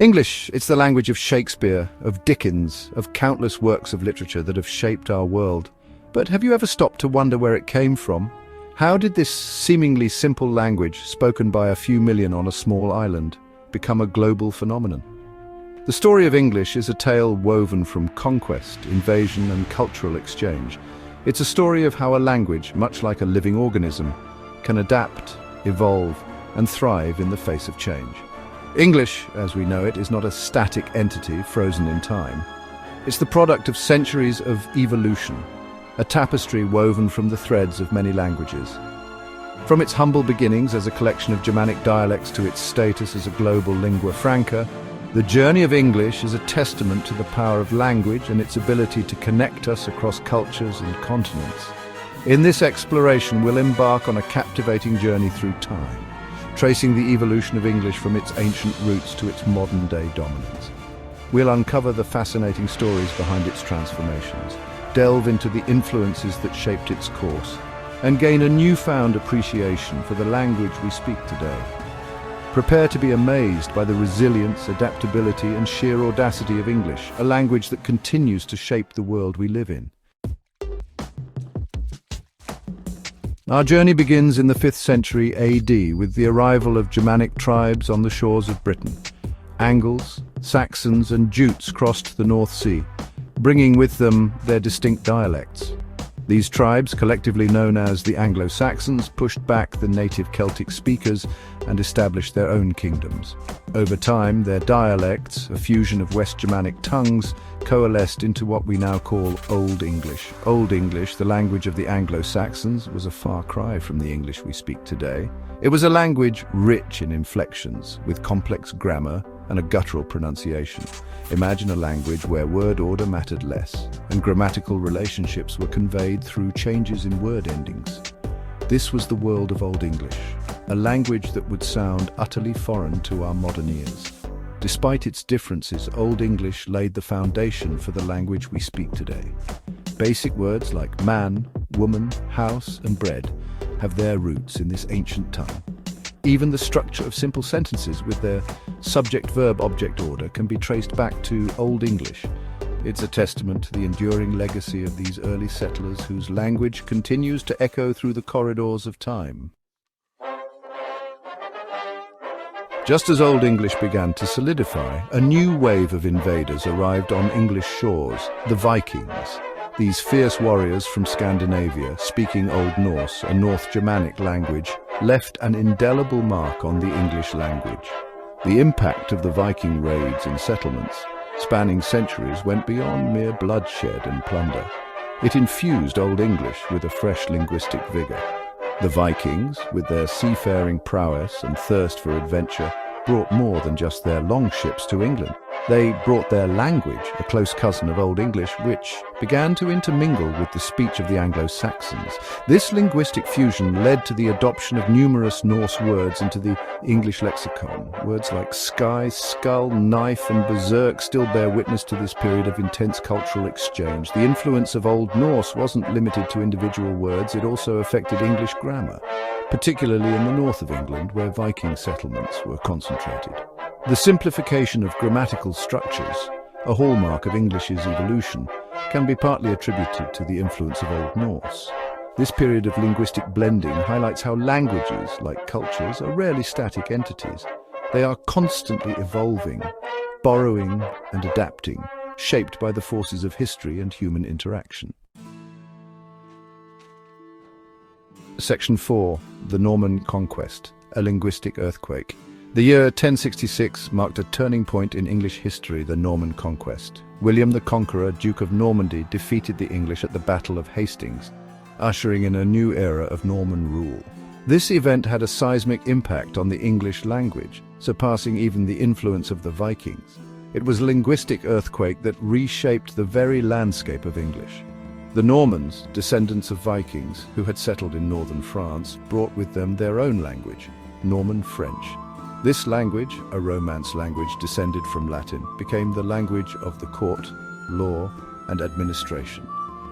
English, it's the language of Shakespeare, of Dickens, of countless works of literature that have shaped our world. But have you ever stopped to wonder where it came from? How did this seemingly simple language, spoken by a few million on a small island, become a global phenomenon? The story of English is a tale woven from conquest, invasion, and cultural exchange. It's a story of how a language, much like a living organism, can adapt, evolve, and thrive in the face of change. English, as we know it, is not a static entity frozen in time. It's the product of centuries of evolution, a tapestry woven from the threads of many languages. From its humble beginnings as a collection of Germanic dialects to its status as a global lingua franca, the journey of English is a testament to the power of language and its ability to connect us across cultures and continents. In this exploration, we'll embark on a captivating journey through time, tracing the evolution of English from its ancient roots to its modern-day dominance. We'll uncover the fascinating stories behind its transformations, delve into the influences that shaped its course, and gain a newfound appreciation for the language we speak today. Prepare to be amazed by the resilience, adaptability, and sheer audacity of English, a language that continues to shape the world we live in. Our journey begins in the 5th century AD with the arrival of Germanic tribes on the shores of Britain. Angles, Saxons, and Jutes crossed the North Sea, bringing with them their distinct dialects. These tribes, collectively known as the Anglo-Saxons, pushed back the native Celtic speakers and established their own kingdoms. Over time, their dialects, a fusion of West Germanic tongues, coalesced into what we now call Old English. Old English, the language of the Anglo-Saxons, was a far cry from the English we speak today. It was a language rich in inflections, with complex grammar and a guttural pronunciation. Imagine a language where word order mattered less, and grammatical relationships were conveyed through changes in word endings. This was the world of Old English, a language that would sound utterly foreign to our modern ears. Despite its differences, Old English laid the foundation for the language we speak today. Basic words like man, woman, house, and bread have their roots in this ancient tongue. Even the structure of simple sentences with their subject-verb-object order can be traced back to Old English. It's a testament to the enduring legacy of these early settlers whose language continues to echo through the corridors of time. Just as Old English began to solidify, a new wave of invaders arrived on English shores, the Vikings. These fierce warriors from Scandinavia, speaking Old Norse, a North Germanic language, left an indelible mark on the English language. The impact of the Viking raids and settlements, spanning centuries, went beyond mere bloodshed and plunder. It infused Old English with a fresh linguistic vigor. The Vikings, with their seafaring prowess and thirst for adventure, brought more than just their longships to England. They brought their language, a close cousin of Old English, which began to intermingle with the speech of the Anglo-Saxons. This linguistic fusion led to the adoption of numerous Norse words into the English lexicon. Words like sky, skull, knife, and berserk still bear witness to this period of intense cultural exchange. The influence of Old Norse wasn't limited to individual words, it also affected English grammar, particularly in the north of England, where Viking settlements were concentrated. The simplification of grammatical structures, a hallmark of English's evolution, can be partly attributed to the influence of Old Norse. This period of linguistic blending highlights how languages, like cultures, are rarely static entities. They are constantly evolving, borrowing and adapting, shaped by the forces of history and human interaction. Section 4. The Norman Conquest, a Linguistic Earthquake. The year 1066 marked a turning point in English history, the Norman Conquest. William the Conqueror, Duke of Normandy, defeated the English at the Battle of Hastings, ushering in a new era of Norman rule. This event had a seismic impact on the English language, surpassing even the influence of the Vikings. It was a linguistic earthquake that reshaped the very landscape of English. The Normans, descendants of Vikings who had settled in northern France, brought with them their own language, Norman French. This language, a Romance language descended from Latin, became the language of the court, law, and administration.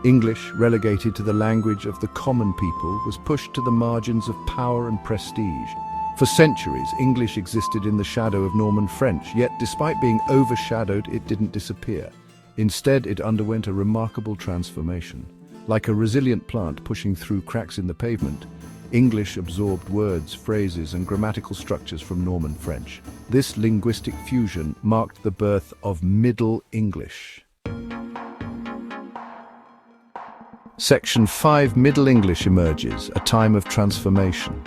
English, relegated to the language of the common people, was pushed to the margins of power and prestige. For centuries, English existed in the shadow of Norman French, yet despite being overshadowed, it didn't disappear. Instead, it underwent a remarkable transformation. Like a resilient plant pushing through cracks in the pavement, English absorbed words, phrases, and grammatical structures from Norman French. This linguistic fusion marked the birth of Middle English. Section 5. Middle English emerges, a time of transformation.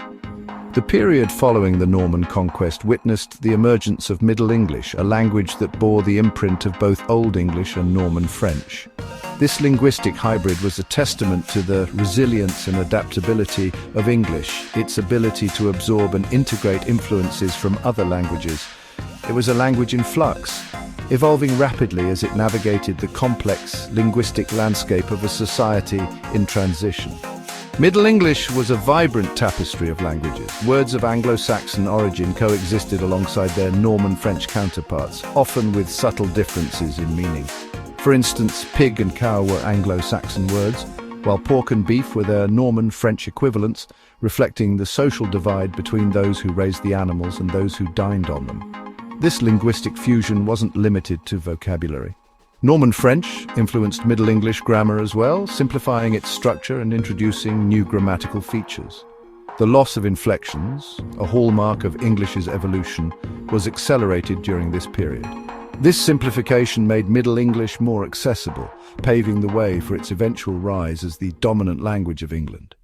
The period following the Norman conquest witnessed the emergence of Middle English, a language that bore the imprint of both Old English and Norman French. This linguistic hybrid was a testament to the resilience and adaptability of English, its ability to absorb and integrate influences from other languages. It was a language in flux, evolving rapidly as it navigated the complex linguistic landscape of a society in transition. Middle English was a vibrant tapestry of languages. Words of Anglo-Saxon origin coexisted alongside their Norman French counterparts, often with subtle differences in meaning. For instance, pig and cow were Anglo-Saxon words, while pork and beef were their Norman French equivalents, reflecting the social divide between those who raised the animals and those who dined on them. This linguistic fusion wasn't limited to vocabulary. Norman French influenced Middle English grammar as well, simplifying its structure and introducing new grammatical features. The loss of inflections, a hallmark of English's evolution, was accelerated during this period. This simplification made Middle English more accessible, paving the way for its eventual rise as the dominant language of England.